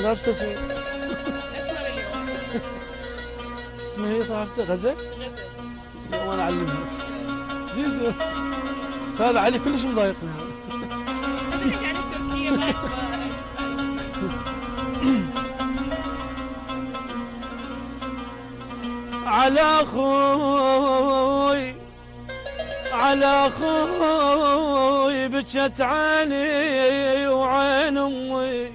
لابسه اسود. اسمر اليوم. اسمها هي صاحبتي غزة؟ غزل. يوم انا اعلمها. زيزو. بس هذا علي كلش مضايقني. غزل ايش يعني التركية بعد على اخوي على اخوي بكت عيني وعين امي،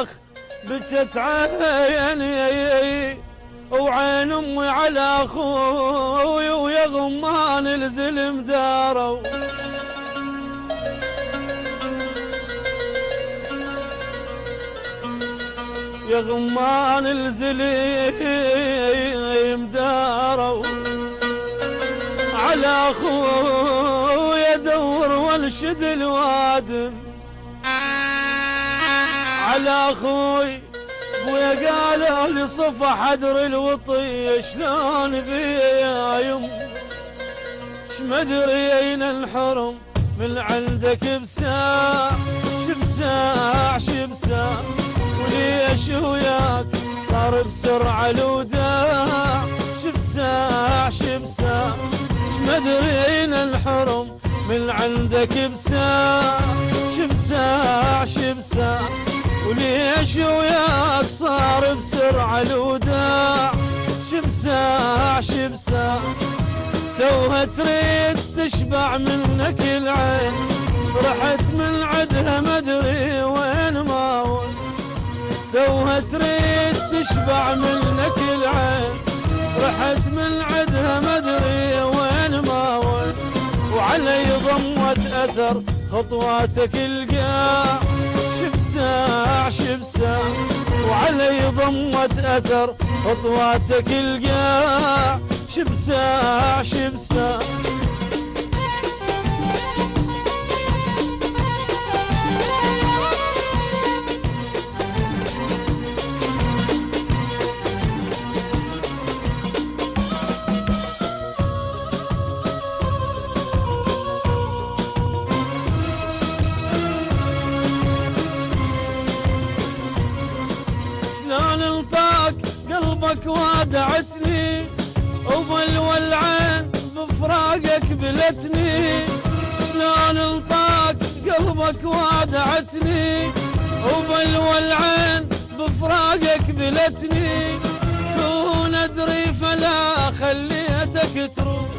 اخ بكت عيني وعين امي على اخوي ويا غمان الزلم داروا، يا غمان الزليم داروا على اخوي ادور وانشد الوادم، على اخوي ابويا قالوا لي صفى حدر الوطي شلون بيا يم شمدري اين الحرم من عندك بساع شبساع شبساع وليش وياك صار بسرعة الوداع شبساع شبساع شمدري اين الحرم من عندك بساع شبساع شبساع وليش وياك صار بسرعة الوداع شبساع شبساع توها تريد تشبع منك العين رحت من عدها مدري وين ما وين توها تريد تشبع منك العين رحت من عدها مدري وين ما وين وعلي ضمت اثر خطواتك القاع شبساع شبساع وعلي ضمت اثر خطواتك القاع شبساع شبساع شلون انطاق قلبك وادعتني وبالولعين بفراقك بلتني شلون انطاق قلبك وادعتني وبالولعين بفراقك بلتني كون ادري فلا خليتك تروح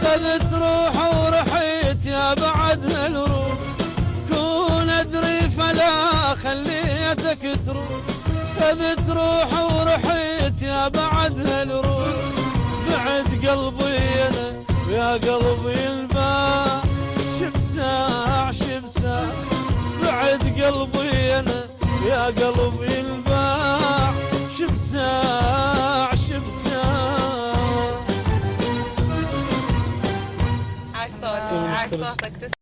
خذت روح ورحيت يا بعد الروح كون ادري فلا خليتك تروح خذت روح ورحيت يا بعد الروح بعد قلبي انا يا قلبي انباع شبساع شبساع بعد قلبي انا يا قلبي انباع شبساع شبساع. عاش صوتك عاش صوتك.